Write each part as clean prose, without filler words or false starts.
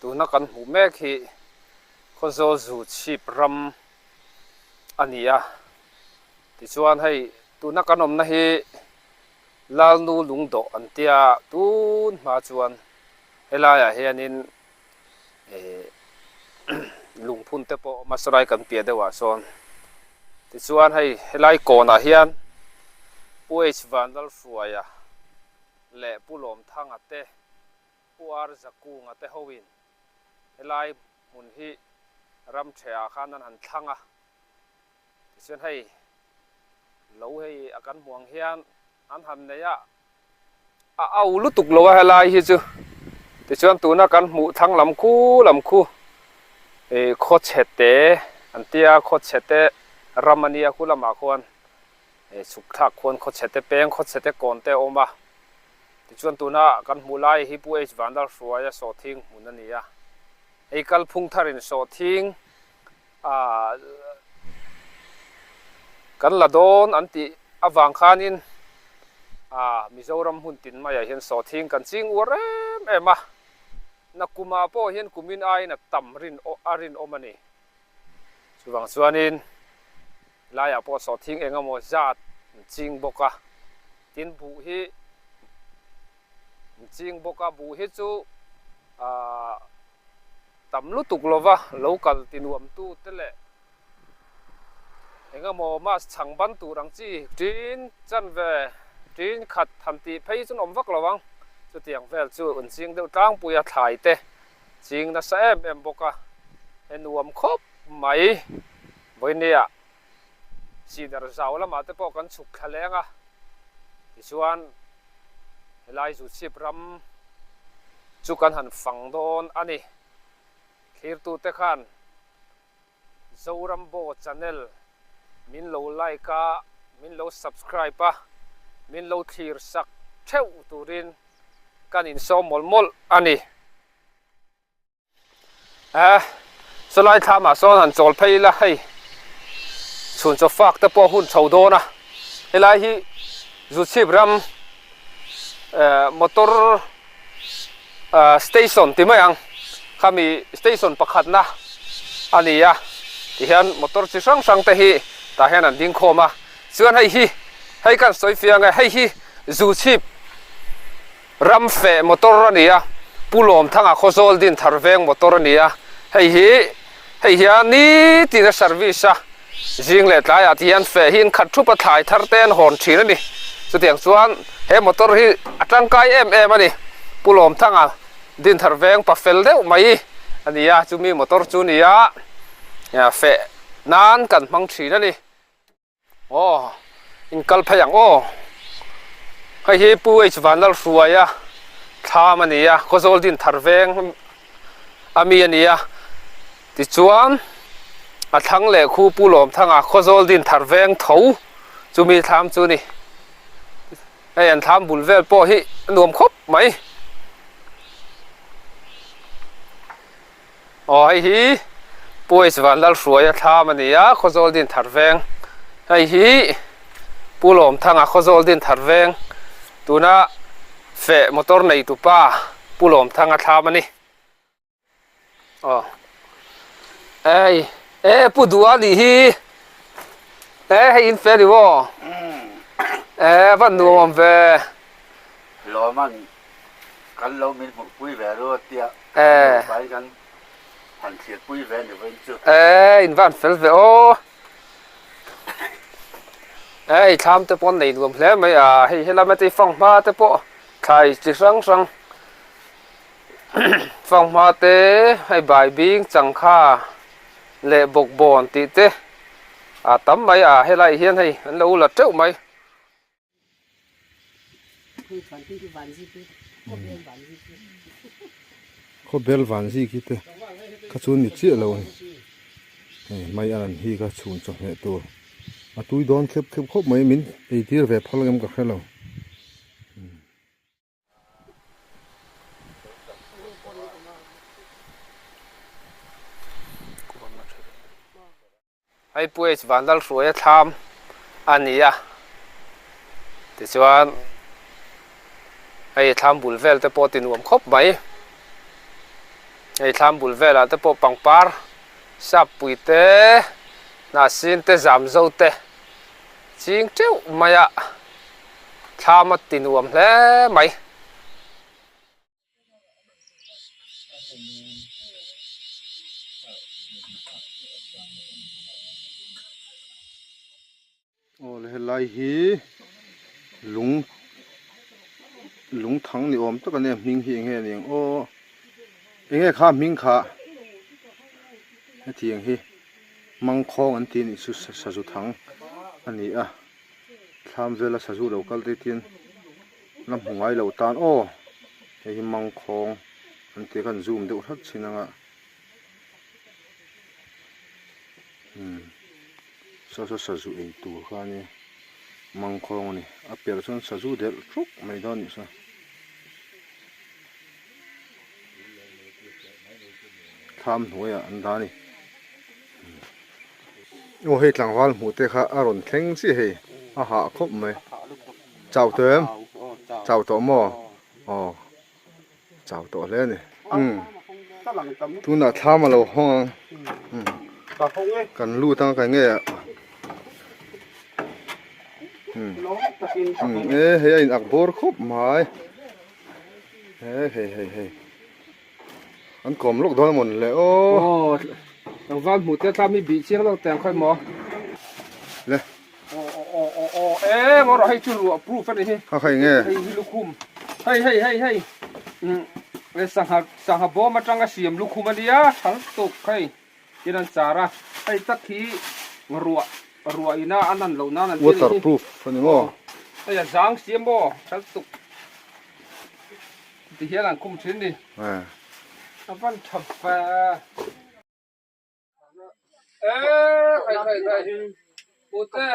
tu na kan hmu mek hi khazawl zu chhip ram ania tichuan hei tu na kan awmna hi lalnu lungdo an tia tun hma chuan helaiah hianin lungphun te pawh masarai kan pia deuhah sawn tichuan hei helai kawnah hian puh vandal hruaia leh pulawm thanga te puar zakunga te hoin helai hmun hi ram thea khan an han thlanga tichuan hei lo hei akan hmuang hian an han neia a au lutuk lo a helai hi chu tichuan tuna kan hmu thang lam khu khaw chet te an tia khaw chet te ram ania khu lama khuan suk thak khuan khaw chet te peng khaw chet te kawn te awma tichuan tuna kan hmu lai hi puh vandal hruaia sawthing hmun ania ei kalphung tharin sawthing kan la dawn an tih awang khanin Mizoram hun tin maya hian sawthing kan ching ur em a na kuma pawh hian kumin aina tam rin awmani chuwang chuanin laiah pawh sawthing engemaw zat ching boka tin buh hi ching boka buh hi chu tam lutuk lova local tinuam tu tele engemaw mas changban turang chi tin chan ve tin khat tham ti phei chun om vak lawang chu tiang vel chu un ching deuh tlang puya thlai te ching na sa em boka enuam khop mai voinia sidar zaw lama te pawh kan chuk thlenga tichuan helai zu chhip ram chu kan han fang dawn ani thlir tu te khan zoram bo channel min lo like a min lo subscribe a min lo thlir sak theuh turin kan in saw molmol ani solai thama sawn han chawl phei la hei chhun chaw fak te pawh hun chho dawna helai hi zu chhip ram motor station ti mai ang khami station pakhat na ania ti hian motor chi sang sang te hi ta hian an ding khawma chuan hei kan soifianga hei hi zu chhip ram fe motor ania pulawm thanga khazawl din tharveng motor ania hei hian ni tina service a jing le tlai at hian fe hin khat thupa thlai thar ten hon thin ani chutiang chuan he motor hi atangkai em ani pulawm thanga din tharveng pa fel deuh mai ania chumi motor chu nia ya fe nan kan hmang thin ani in kal phayang hei hi puh vandal hruaia tham ania khazawl din tharveng ami ania tichuan a thlang le khu pulawm thanga khazawl din tharveng tho chumi tham chu ni hei an tham bul vel pawh hi nuam khop mai hei hi puh vandal hruaia tham ania khazawl din tharveng hei hi pulawm thanga khazawl din tharveng tuna fe motor nei tupa pulawm thanga tham ani pudua ni hi hei in fe ni wo van nuam ve lo man kan lo min pui ve ro tia bai kan han thiet pui ve ni ven chu in van fel ve tham te pon nei nuam hle mai hei hela ma te fang ma te pawh thai chi sang sang fang ma te hei bai bing changkha le bok bon ti te tam mai helai hian hei an lo la treuh mai kho bel van ji ki te ka chun ni chi lo ni mai an hi ka chun cho he to a tui don khep khop mai min ei tir ve phalgam ka khelo hei puh vandal hruaia tham ania tichuan hei tham bul vel te pawh tinuam khop mai ไอ้ทำบุลเวลาแต่พอปังปาร์สับปุยเตน่าสินเตจามโจเตจริงเจ้าไม่อะทำมาตินวมแล้วไหมโอ้เลยไล่ฮีลุงถังนี่อมตะกันเนี่ยมิงเฮียงเฮียนี่โอ้เองข้ามมิงขาไอ้ที่ยังฮีมังคองอันที่นี่สุดสุดถังอันนี้อ่ะทำเวลาสุดเราคัลเตียนลำหัวไอ้เราตานโอ้ไอ้มังคองอันที่กันซูมเดี๋ยวทัดสินะสุดไอ้ตัวข้านี่มังคองนี่อ่ะเปลี่ยนส่วนสุดเด็ดทุกไม่ได้นี่ซะทำหัวอันดานี่โอ้เฮ้ยหลังวันหมูเตะข้าอารมณ์แข็งสิเฮ้อาหาครบไหมเจ้าเติมเจ้าตัวหม้ออ๋อเจ้าตัวแล้วนี่ทุนน่ะทำมาเราห้องกันรู้ตั้งกันเงี้ยเอ้เฮ้ยอักบอร์ครบไหมเฮ้ยอันกลมลูกโดนหมดเลยโอ้หลังวันหมูเตะทำมีบีเชียงเราแต่งค่อยหมอเลยมอเราให้จุลปรูฟันนี่เขาใครเงี้ยให้ลูกคุมให้สังหบมาจังกะเสียมลูกคุมเดียทั้งตกให้ยันจาระให้ตักขี้รัวอีน่าอันนั้นเหล่านั้น waterproof ฟันนี่ง้อไอ้ยังจังเสียมบ่ทั้งตกที่เฮียหลังคุมชิ้นดิฟันทับฟ้าใครปูเต้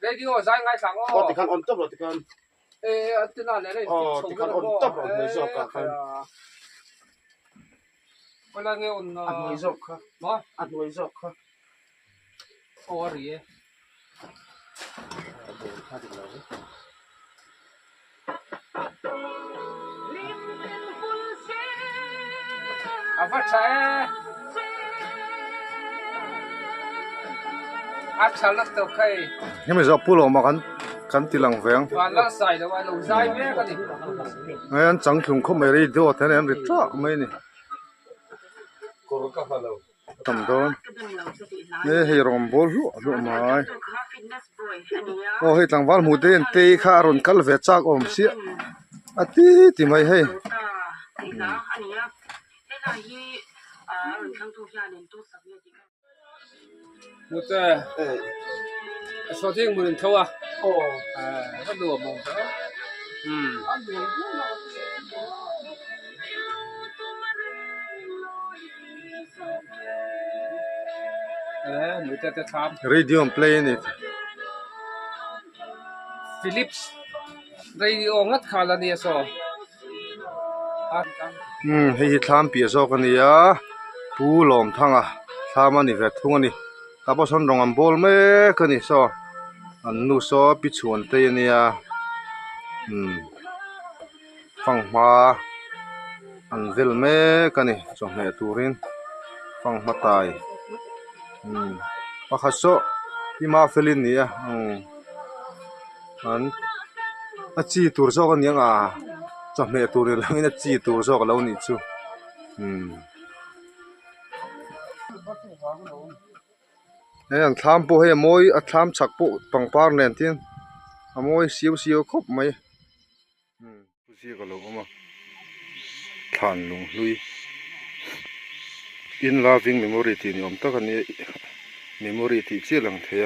เรดิโอใช้ไงสั่งอ๋อติกันออนจบหรอติกันที่นั่นเลยติกันออนจบหรอไม่ชอบกันเวลาเงี้ยอันไม่ชอบค่ะมั้งอันไม่ชอบค่ะโอ้รีอาฟัดใช้อัดฉันลักตัวใครยังไม่ชอบพูดออกมากันตีหลังแฝงวันละใส่เดี๋ยววันละใส่แม่กันดิงั้นจังถึงเขาไม่ได้ดูแต่เนี่ยริจ้าไม่นี่ทำโดนนี่ให้รำบอลรู้ไหมโอ้ให้ตั้งวันหมูเดินตีข้ารอนกัลเวจากอมเสียอาทิตย์ไม่ให้มุดเต้สวัสดีมุนเขาอ่ะโอ้ก็ดูมองเขามุดเต้จะทำ radio playing it Philips radio งัดขาลนี่สอให้ทำเปียสกันนี่อ่ะผู้หลอมทั้งอ่ะทำมันนี่เวททุ่งนี่ถ้าพอสนรองอันบอลไม่กันนี่สออันนู้สอปิชวนเตียนี่อ่ะฟังมาอันเวลไม่กันนี่จงแม่ตูรินฟังมาตายว่าข้าสอที่มาเฟลินนี่อ่ะอันจีตูร์สอกันยังอ่ะจงแม่ตูรินแล้วนี่จีตูร์สอกันแล้วนี่จู่เนี่ยทำปุ๊ให้มวยทำฉักปุ๊ปังปาร์เนี่ยที่มวยเสียวครบไหมเสียก็ลงมาทานลงลุย in loving memory ที่นี่อมตะกันนี่ memory ที่เชี่ยหลังเทีย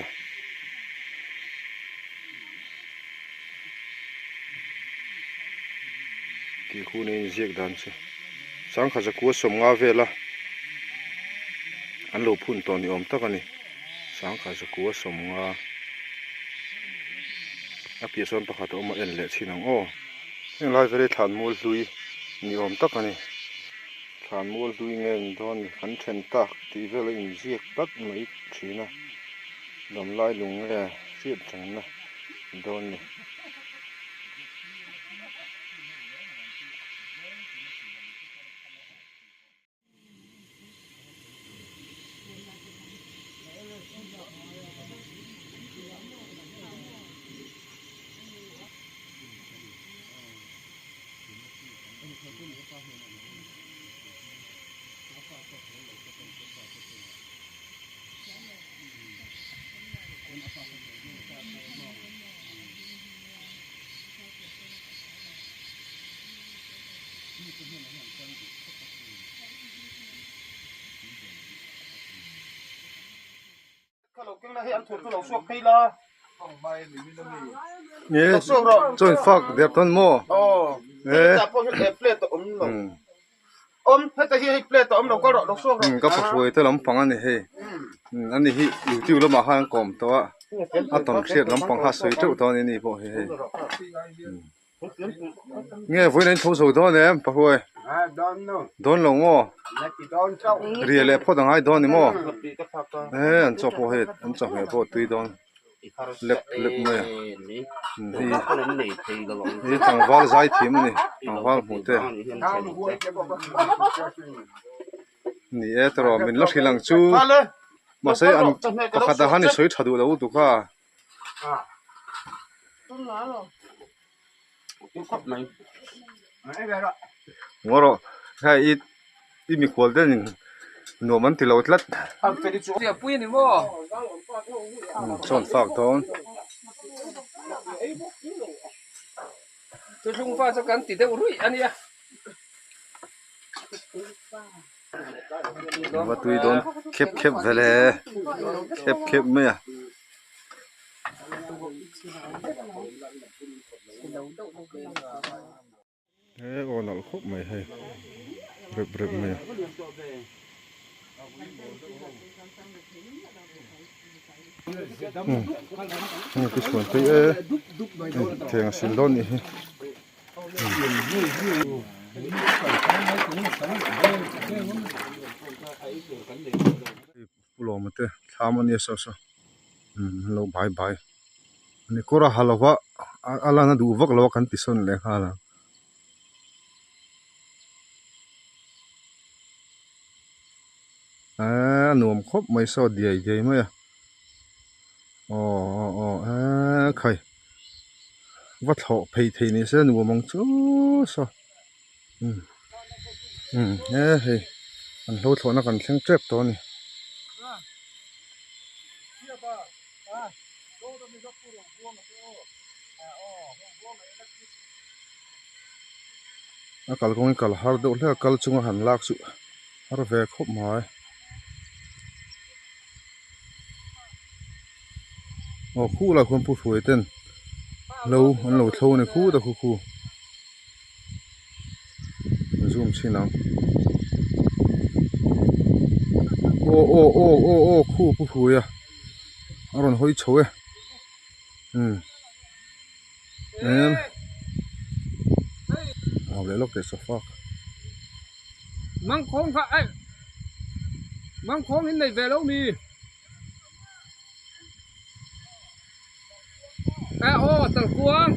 ที่คู่นี้เสียกดันสิสังขารจะกู้สมงาเวล่ะอันลูกพุ่นตอนนี้อมตะกันนี่สังขารจะกู้สมงาอาเปียส่วนประคัตออกมาเอ็นเละสินังโอ้ยังไล่ไปได้ฐานมูลลุยนี่อมตะกันนี่ฐานมูลลุยเงินตอนขันเชนตักที่เวลาอินเสียกตัดมาอีกทีนะลำไล่ลุงเลยเสียจังนะตอนนี้ nhé trôi phạc đẹp thân mò ê cái phục vụ tới lắm phẳng anh này anh này YouTube lắm mà hàng còm to à toàn xét lắm phẳng hát sấy chỗ to này bộ nghe với nên thấu sầu đó nè phục vụ đón lòng mò rìa lẹ phô đằng ai đón này mò ê anh cho phô hết anh cho hết phô tùy đón lep mày đi thằng val giải thím này thằng val một thế nè tao mình lót khi lăng chú mà sẽ ăn có khát hàng này sấy chả đủ đâu tụi cả ngõ rồi hay ít ít mi khói đấy nổ mình thì lâu lắm chọn phạc thôi tôi dùng pha cho cắn tít đều rủi anh ya và tôi đón khép về lẽ khép mấy à thế còn nó khúc mày hay rực mày cái xuân tây thèn xin đón đi pulau mate thaman ya so lo bye ni kora halawa ala na du vak lo kan tison le khala nuam khop mai so diai mai khai vắt họ phê thì này sẽ nuôi mong chú sao hey anh lâu thôi nó còn sáng chép to này kalau kong kalau har do le kalau chunga han lak su har ve khop mai khu là con pu phổi tên lâu anh lâu thâu này khu da khu zoom xin nào khu pu phổi à anh hoi chấu à em lấy lốc để sofa mang khóm hình này về lâu mi tao cuang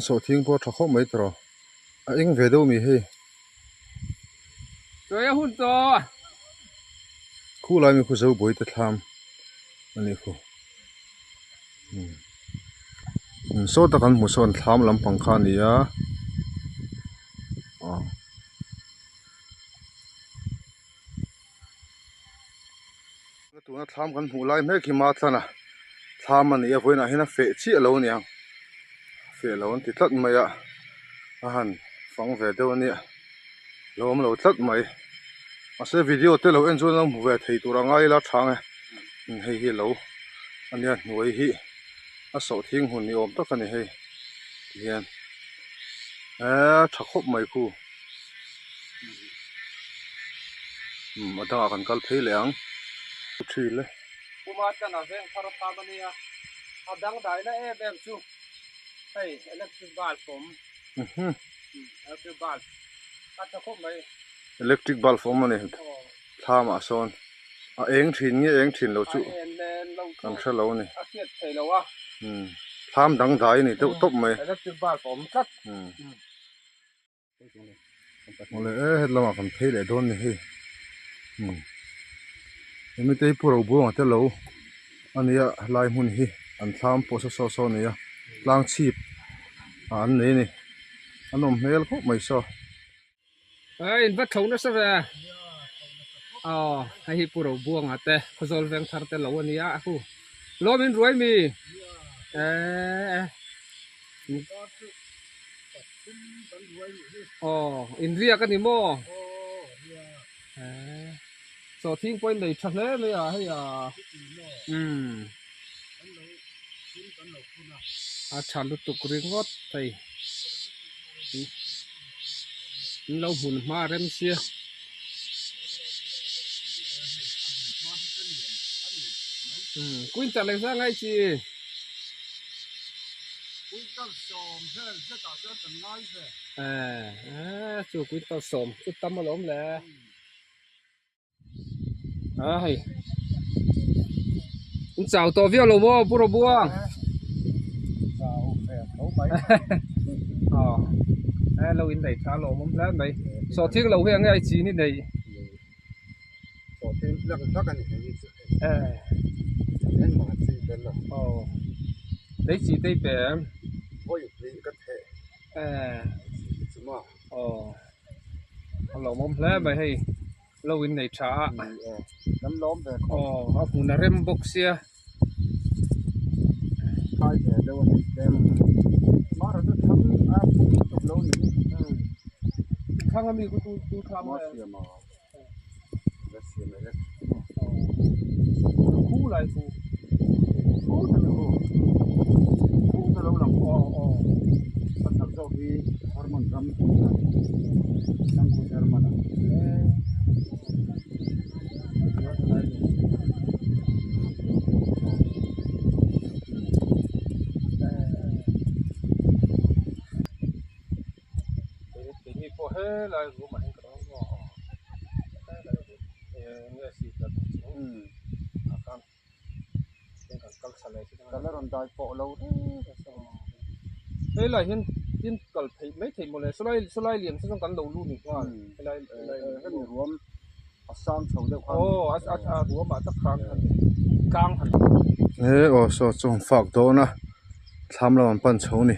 số thiên po thọ mấy trò anh về đâu mi he rồi hun to khu lại mi khu dâu bồi tết tham anh ấy khu số ta cần một số tham làm bằng khan đi à tụi nó tham cần phụ lại mấy cái mát na tham anh ấy với na hiện phê chi lâu nè phê lâu thì tất mày à han phẳng về đâu nè lâu mà lâu tất mày à sẽ video tới lâu anh cho nó về thấy tụi nó ngay là thằng này hay lâu anh ấy nuôi hi số thiên hồn ni ôm tất cả này hay hiền chắc khóc mày khu mà tao cần cần thấy lẹng chi le kuma ta na ven thar ta bania adang dai na em chu hey electric bulb from electric bulb ta khop mai electric bulb from này tham à son eng thin lo chu kan sha lo này asiat thei lo a tham dang dai này tốc tốc mày electric bulb from chat ole hết lo mà còn thấy để đón này he em thấy pro bùa mà tới lâu ania lai mun hi an thlam po so nia tlang chip an nei ni anom hmel kho mai so in va thau na sa ra hi puro buang ate khozol veng thar te lo ania aku lomin ruai mi India kan ni mo so thing point nei thale le hay chalu tuk ringot thai lâu hùn ma rem xia quên trả lại ra ngay chị chú quên tao sòm chút tâm mà lắm lẹ chào tao viết lâu mò bùa bùa lâu in đây trả lâu mắm lắm đây so thiết lâu hiện ngay chị ní đây so thiên lắc lắc anh đấy chị đây bé ôi lý cái thể lâu mắm lắm vậy hay lâu in đây trả nắm lóm về học muốn rem box xia hai về đâu anh đem mà rồi nó thấm tục lâu nhỉ thằng ami của tu tham mà rất xia này rất khu lại khu từ lâu lắm bắt đầu sau khi hormone ram sang khu hormone lại của mình cái đó nghe gì là akan dengan kal salai kalau rondai po lâu thế là hiện kal thấy mấy thầy một này solai liền sẽ trong đầu luôn nhỉ lại cái người ruộng sang sầu được ruộng mà tất cang hẳn so trong phạc đó na tham làm pan sầu nè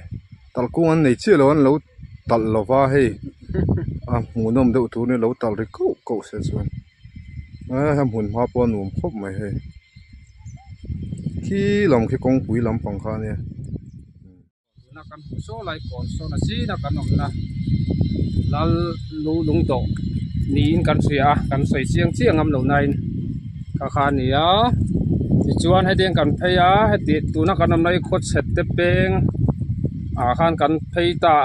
tal cung anh này chưa lâu anh lâu tal lâu va hay muốn nôm đậu thú này lâu tal thì cậu sẽ xuân ham muốn hoa pon nôm khóc mày hay khi làm cái công quỷ làm bằng khai nè na kan so lại còn so na si na kan na lal lu lung to ni in kan sia kan soi chiang am lo nai kha ni ti chuan he ding kan pheya he ti tu na kan am nai khot set te peng khan kan phei ta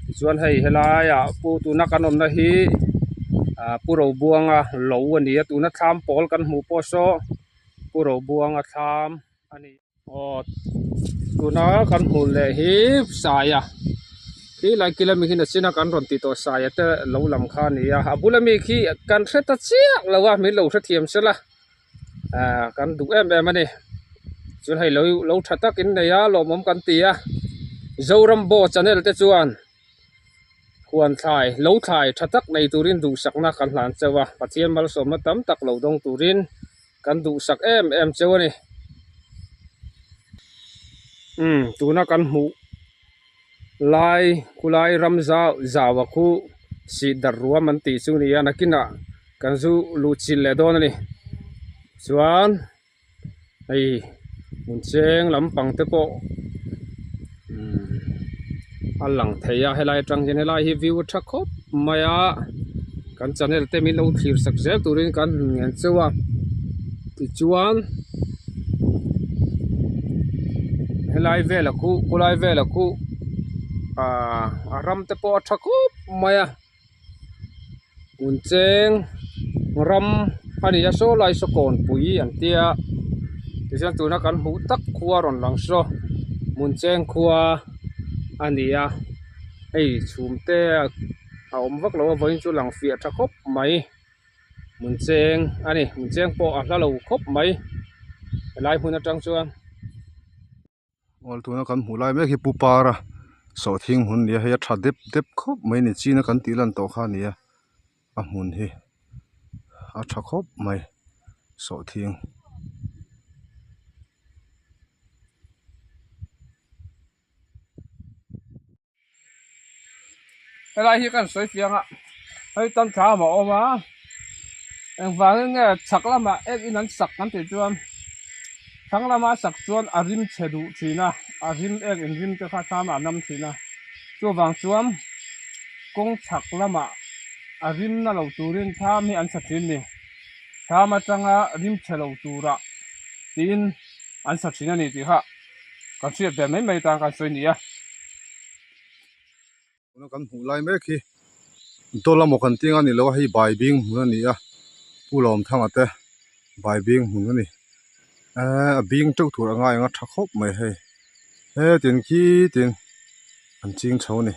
ti chuan hei helai pu tu na kan om na hi pu ro buanga lo ani tu na tham pol kan mu po so pu ro buanga tham ani tu na kan mu le hi saya khi lại kilami khi na sina kan ron ti to saya te lo lam kha ni bulami khi kan theta chiak lawa mi lo tha thiam sela kan du em ani chun hai lo thata kin ne ya lo mom kan ti zoram bo channel te chuan huan thai lo thai thatak nei turin du sakna kan hlan chewa pathian mal som na tam tak lo dong turin kan du sak em chewani tuna kan mu lai kulai ramza zawa khu si darwa man ti chu ni anakina kan zu lu chil le don ani chuan ai mun cheng lampang te po alang theya helai tang jen helai hi view tha khop maya kan channel te mi lo thlir sak zel turin kan ngen chewa ti chuan helai vela khu kulai vela khu ram te po tha khop maya mun cheng ram ani ya so lai so kon pui an tia ti chuan tuna kan hu tak khuwa ron lang so mun cheng khuwa ania ei chum te om vak lo voin chu lang fia tha khop mai mun cheng po hla lo khop mai lai hmun atang chuan ol tu na kan mulai me hi pupara so thing hun ya he tha dep khop mai ni china kan tilan to kha ni mun hi tha khop mai so thing lại hi kan soi fiang a hei tam tha ma oma eng wang nge chak lama ek in an sak kan ti chuan thang lama sak chuan arim chedu thina arim ek in rim te kha tham anam thina chu wang chuan kong chak lama arim na lo turin tham hi an sathin ni tham atanga rim chelo tura tin an sathin ani ti ha kan sia be mai ta kan soi ni a nó kan hmu lai mek hi dola mo kan tinga ni lo hi bai bing hmu ni a pulom thanga te bai bing hmu ni a bing tuk thur anga nga tha khop mai he he tin ki tin an ching chho ni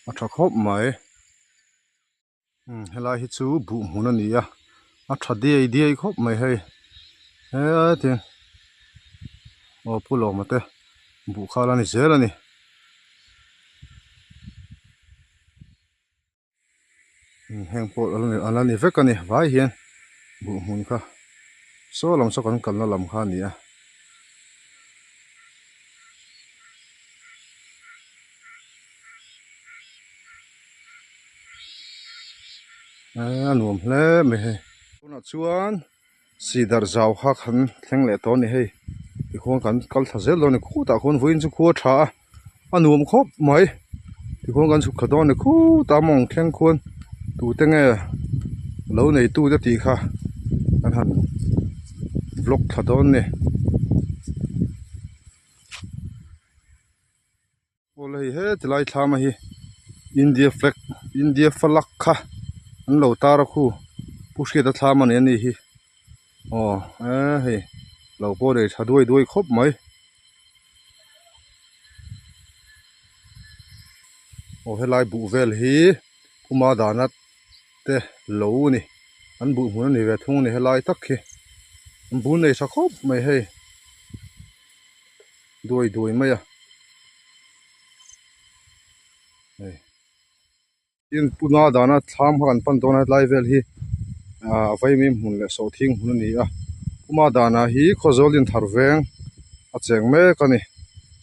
a tha khop mai helai hi chu bu hmu ni a tha dei khop mai he he tin o pulom te bu khala ni zela ni heng pol alani vekani vai hian bu hun kha so lam so kan kalna lam kha ni a nuam hle me he una chuan sidar zaw kha khan thleng le to ni hei ti khong kan kal tha zel lo ni khu ta khon vuin chu khu tha anuam khop mai ti khong kan chu khadon ni khu ta mong thleng khon tu te nge lo nei tu te ti kha kan han vlog khadon ni olei he tilai thlama hi India flag kha an lo tara khu pushke ta thlama ne ni hi hei lo po de thadoi khop mai helai bu vel hi kuma danat te lo ni an bu hmun ni ve thung ni helai tak khi an bu nei sa khop mai hei doi mai a in puna dana tham han pan dona lai vel hi vai mi hmun le so thing hmun ni a kuma dana hi khozolin tharveng a cheng me kani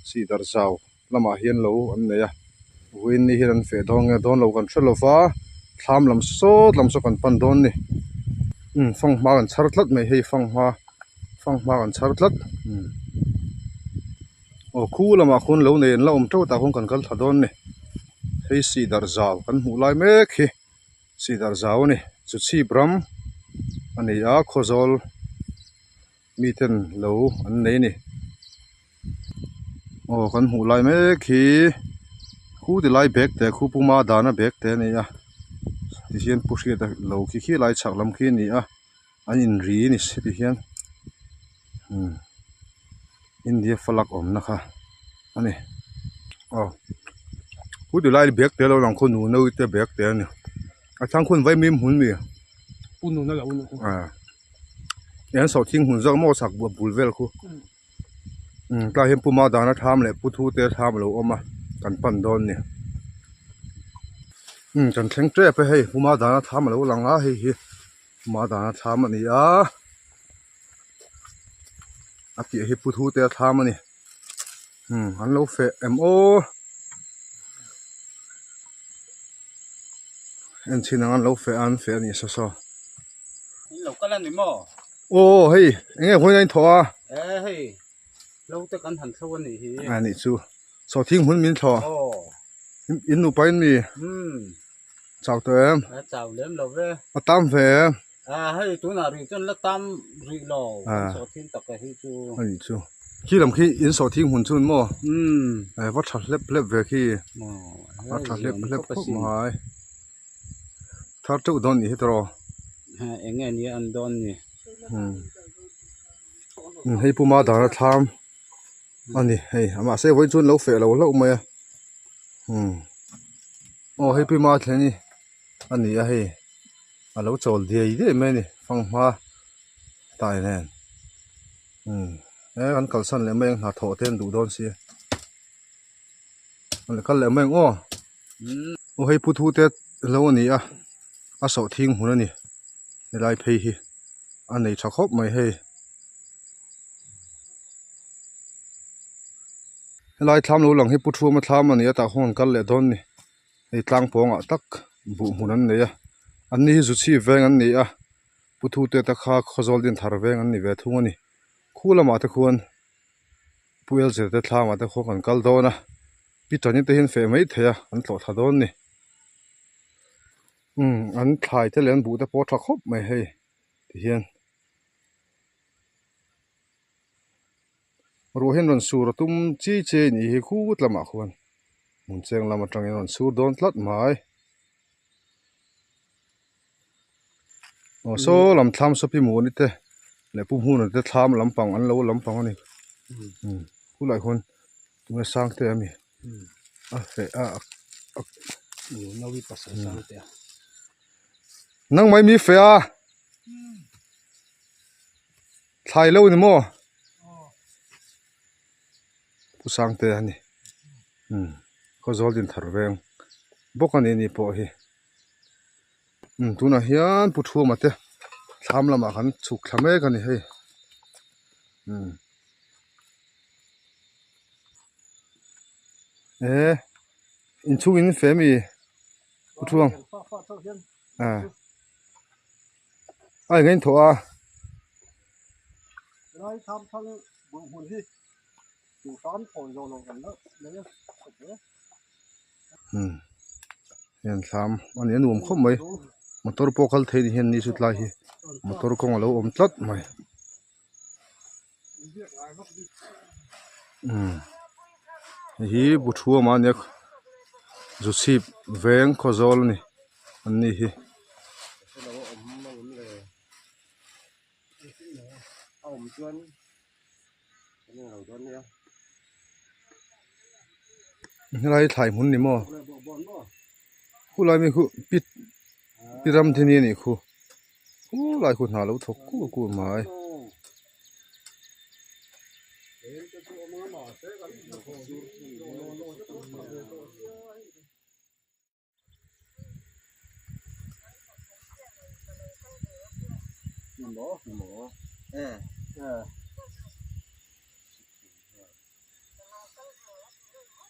si dar zaw lama hian lo an nei a win ni hian fe dong nge don lo kan threlowa tham lam so kan pan don ni fang ma kan char tlat mai hei fang ma kan char tlat khu lama khun lo nei an la om to ta khon kan kal thadon ni hei si dar zaw kan hmu lai mek hi si dar zaw ni chu chi bram ani a khozol mi ten lo an nei ni kan hmu lai mek hi khu ti lai bek te khu puma dana bek te ni a ti hian pushke ta lo khi lai chak lam khi ni a an in ri ni se ti hian India flag om na kha ani khu ti lai bek te lo lang khun nu no te bek te ni a thang khun vai mim hun mi unu na lo unu yan so thing hun zak mo sak bu bulvel khu ta hian puma dana tham le puthu te tham lo oma kan pan don ni kan thleng tre pe hei puma dana tham lo lang a hei hi puma dana tham ani a ti hi puthu te tham ani an lo fe mo en chin an lo fe ani so lâu cái lần này mò hei nge hoi nai tho hey lâu tới căn thành sâu này thì ani chu so thing hun min tho in nu pain mi chào tụi em chào đếm lâu về tam về hey tụi nào rồi chân lắc tam rồi lò số thiên tập cái hi chu ani chu khi làm khi in so thing hun chun mo vắt thật lép về khi vắt thật lép khóc mai thar chu don ni hitro anh nghe ni an don ni hei puma dana tham ani hei ama se voi chun lo fe lo mai hei puma thleni ani a hei a lo chol de me ni fang ma tai nen an kalsan le meng na tho ten du don si an kal le meng hei puthu te lo ni a so thing hun ani lai phei hi an nei tha khop mai hei lai tham lo lang hi puthua ma tham ani ata hon kal le don ni ei tlang pawng ah tak bu mun an nei a an ni zu chi veng an ni a puthu te ta kha khozol din thar veng an ni ve thung ani khulama te khuan puel je te thlama te kho kan kal dona pi tani te hin fe mai theya an tlo tha don ni an thlai te len bu te po tha khop mai hei ti hian ro hen ron sur tum chi che ni hi khut lama khuan mun cheng lama tangin ron sur don tlat mai o so lam thlam so pi mu ni te le pu hun te thlam lampang an lo lampang ani hu lai khon tu sang te ami a fe a nhiều nó bị bắt sang thế nang mai mi fe a thai lo ni mo pu sang te ani ko zol din thar veng bok ani ni po hi tuna hian pu thu ma te thlam lama kan chuk thlame kan ni hei in chung in fe mi pu thuang ai ngain tho a rồi tham tham buồn buồn đi chủ tán thổi rồi gần đó đấy hian thlam ani nuam khom mai motor pokal thei hian ni sut lai hi motor kong lo om tlat mai hi bu thua ma nek zu sip veng khozol ni an ni hi ông chuyên cái nào chuyên nhá lai thai mun ni mo khu lai mi khu pit piram thini ni khu lai khu na lo thok ku mai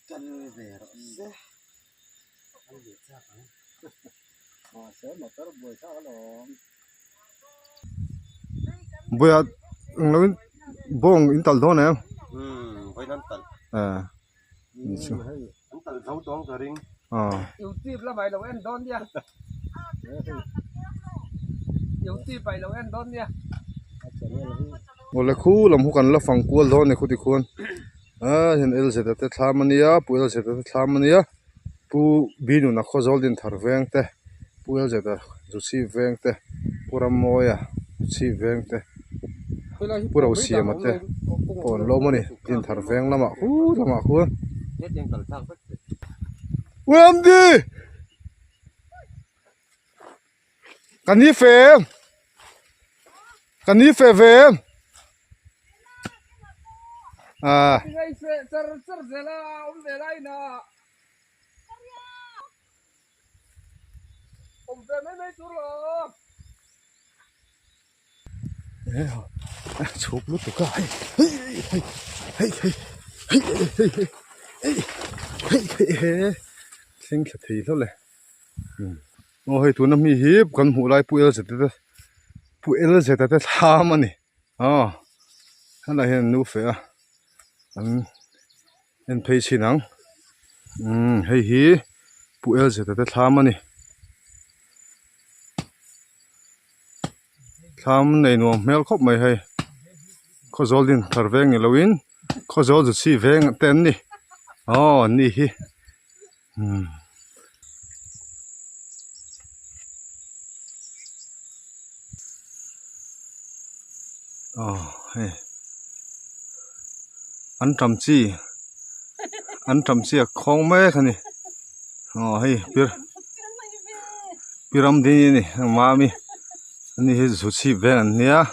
chân về rồi sẽ sẽ mà tới buổi sáng rồi boya ngawin bong in tal don em phải năn tận ni chu năn tận thấu toán cả riêng yêu tiếp là vậy là em đón nha yêu tiếp vậy là em đón nha ole khu lam hu kan la fang kual don ne khuti khon hian el zeta te thlamania pu el zeta te thlamania pu binu na khozol din thar veng te pu el zeta zu si veng te puram moya si veng te pura usia mate pon lo mani din thar veng lama khu nhất trên tận sang phết uam di kan ni fe veng ngay sar zela về lại nè về mấy chú rồi chụp lúc tụi cái sinh thật thì thôi này ôi tụi nó mi hiếp con hủ lại puel sẽ tới tham anh hắn là hiện nu phải anh thấy gì nắng hay hi puel sẽ tới tham anh tham này nó mèo khóc mày hay có gió lên thở veng người lâu in có gió rồi xì veng tên đi ni hi hey ăn trầm chi không mấy cái này hey piram đi này mami anh ấy rút xì về anh nhá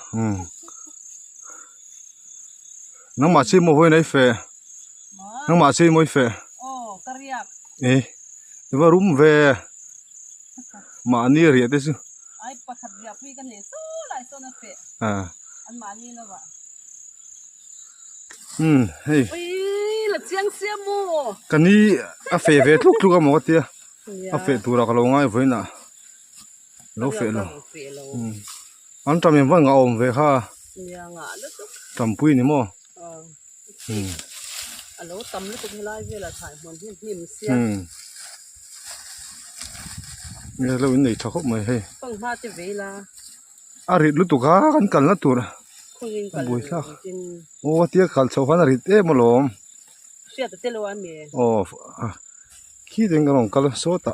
nang mà xì mua hồi này phê nang mà xì mua phê kariak nhưng mà room về mà anh ấy riết đấy chứ ai pakat dia pi kan ni so lai so na pe an ma ni na ba เฮ้ย ui là chiang xiêm mù กันนี้อาเฟเวทุกทุกกันหมดเดียอาเฟตัวเราก็ลงง่ายไว้น่ะเราเฟlo phê lâu อันจำยังว่าเงาอมเวค่ะ nhà ngã lúc จำปุ้ยนี่มั้ง à lâu tầm lúc cũng lại về là thải muốn hiểm hiểm xiêm เนี่ยเราอินไหนชอบเขาไหมเฮ้ย bằng ma cho về là อาริดลุตุกากันละตัว không yên cả Bùi sao? trên โอ้เตี้ยขัดโซฟานาริดเอ๊ะมาลม xe từ tê lâu anh mẹ โอ้ขี้เด้งกันลงกันโซตะ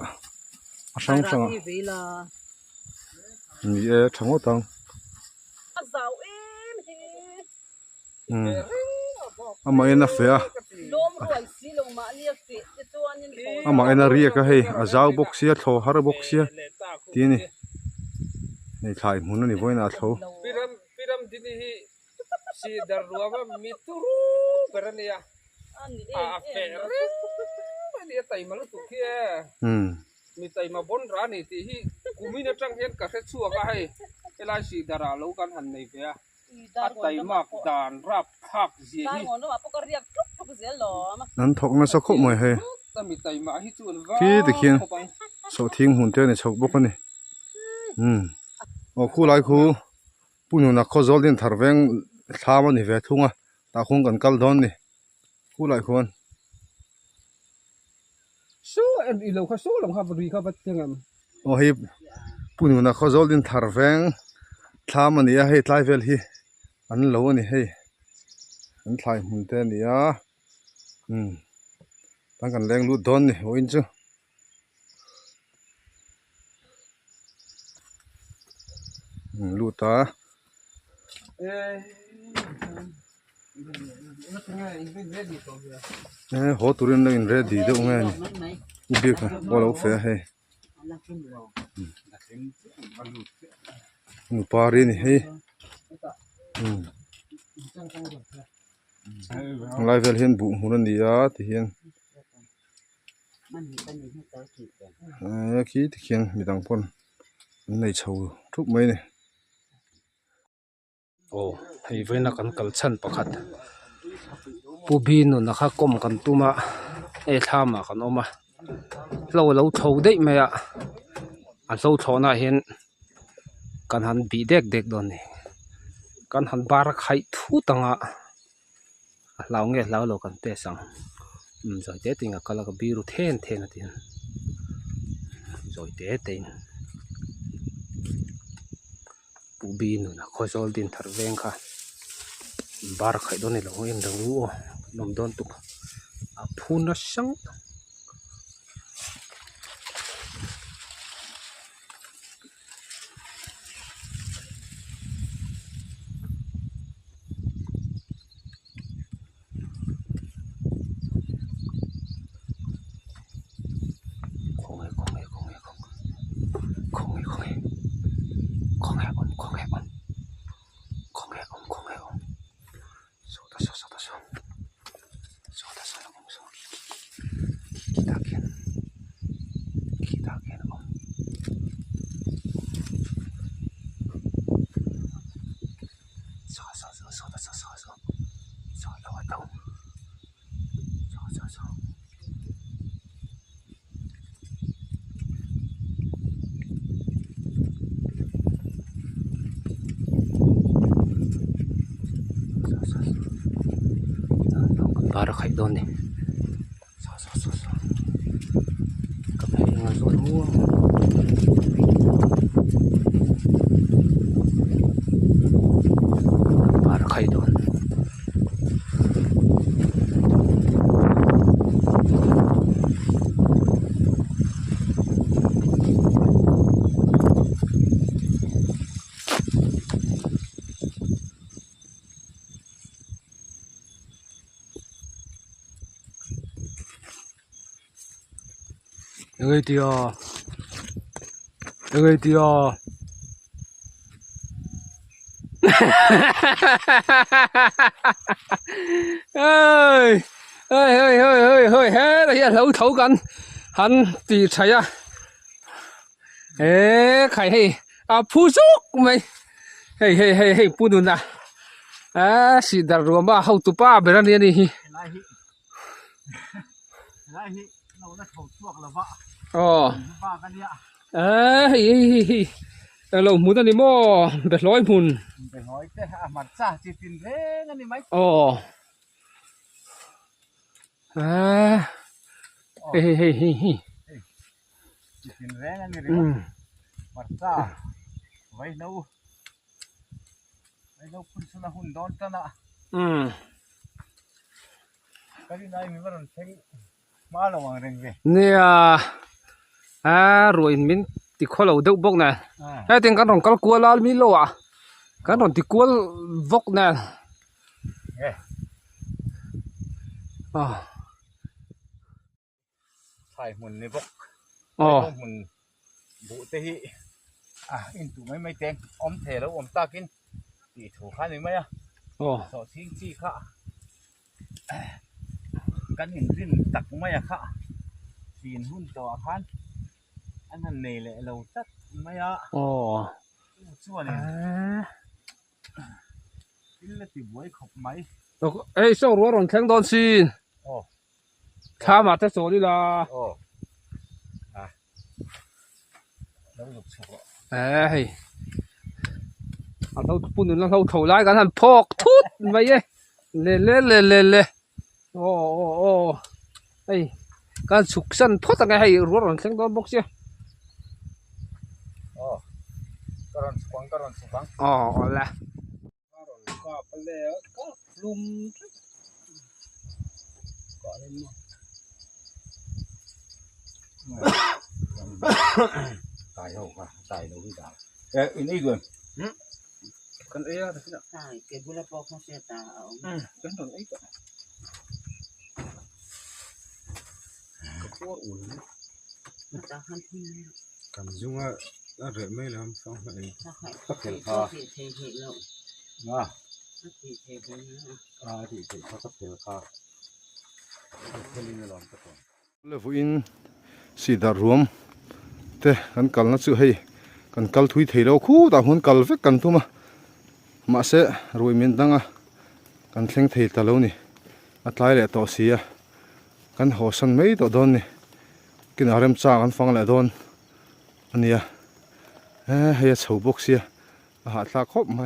ช่างช่าง đi về là มีเอ๊ะช่างว่าตัง giàu em thì อามาเอ็นน่ะเฟีย lôm rồi xí lồng mà lia phê cái chỗ anh nhìn อามาเอ็นน่ะเรียกเฮ้ยอาจ้าวบกเสียโถฮาร์บกเสียทีนี่นี่ถ่ายมุนนี่ไว้น่ะโถ piram dini hi si darruama mituru berania a fer dia tai malu tu kia mi tai ma bon ra ni ti hi kumina tang hen ka khe chuwa ka hai elai si dara lo kan han nei pe a tai mak dan rap phak ji hi ngon nó mà có riêng chút chút dễ lò mà นั้นถกน่ะสักคนไหมเฮ้ย ta mi tai ma hi chuan va พี่ตะเคียนโซทิ้งหุ่นเตี้ยนี่ชกบกนี่โอ้คู่หลายคู่ปุ่นอยู่นักข้อจอลดินทาร์เวงท้ามันนี่เวทุงอ่ะตาคงกันกัลดอนนี่คู่หลายคน so en i lo kha so lam kha bri kha bat changam โอ้เฮ้ยปุ่นอยู่นักข้อจอลดินทาร์เวงท้ามันนี่เฮ้ยทลายเวลฮีอันโลนี่เฮ้ยอันทลายหุ่นเตี้ยนี่อ่ะตั้งกันแรงรูดดอนนี่โอ้ยจ้ะรูดตา họ tụi nó in ready đâu nghe này biết à bao lâu phải hay pari này hay lại về hiện bụng hồn đi á thì hiện khí thì hiện bị đằng pon này sầu chút mấy này ồ hay với nó cần cần chân bạc hạt pu bin nó khá com cần tu mà e tham mà cần ôm mà lâu lâu thâu đấy mày ạ anh lâu thâu na hiện cần hắn bị đét đét đòn này cần hắn bar khai thu tăng ạ lâu nghe lâu lâu cần tê sang rồi tê tình à cái là cái biru then then là tiền rồi tê tình pu bin nó khơi rồi tiền thar ven cả bar khai đòn này là em đang ngủ nằm đòn tục phun nó sáng bar khai đòn này cầm hay là rồi mua bar khai đòn người tia ơi ơi hết rồi lâu thấu gần hắn thì thấy à ê khai hay à phu súc mày hey pu đun à si dar roma hau tu pa beran ni hi lại hi lại hi lâu nó thầu chuộc là vợ oh ba cái địa hi lo mu ta ni mo be loi mun phải nói thế mặt xa chỉ tin thế ngay đi mấy oh hi chỉ tin thế ngay đi mặt xa vậy đâu phun xuống là hun đón ta nè cái này mình vẫn thấy má là hoàng rừng về nè rồi mình thì khó lâu đâu bốc nè cái tiếng cái đồng cái cua là mi lo à cái đồng thì cua vốc nè phải muốn này bốc muốn vụ tê hi in tụ mấy tên ôm thểแล้วôm ta kín thì thủ khá này mấy sọ thiên chi kháกันเห็นริมตักไม่อะค่ะปีนหุ่นต่อคันอันนั้นนี่แหละเราตัดไม่อะส่วนนี้กินแล้วติดไว้ขบไหมส่งรัวรอนแข็งโดนซีนข้ามาจะโซนี่ละแล้วหยุดฉุกเราปุ่นเราถอยไล่กันหันพอกทุดไปเย่เล่โอ้การสุกสันพอตั้งไงให้รัวรอนแข็งโดนบกเสียก็รอนสุกังละก็ไปแล้วก็ลุมก็เล่นตายเอาค่ะตายเราไม่ตายอันนี้ด้วยกันเอ้ยใช่เก็บบุหรี่ปอกเขาเสียตาเอากันตรงนี้ก็จะหันที่ cầm dung á đã rửa mấy lắm xong rồi ถ้าใครก็เทแล้ว thìเขาก็เสียค่าเลยผู้อินสีดารวมเต้กันกัลนั่นสื่อให้กันกัลทุยเที่ยวคู่แต่หุ่นกัลเวกกันทุ่มมาเสะรวยมินดังอ่ะกันเซ็งเที่ยวตะลุนี่อัตไลเลยต่อเสียกันหัวสันไม่ต่อโดนนี่กินอาเรมจ้ากันฟังเลยโดนอันนี้เฮ้ยชาวบุกเสียอาหารตาครบไหม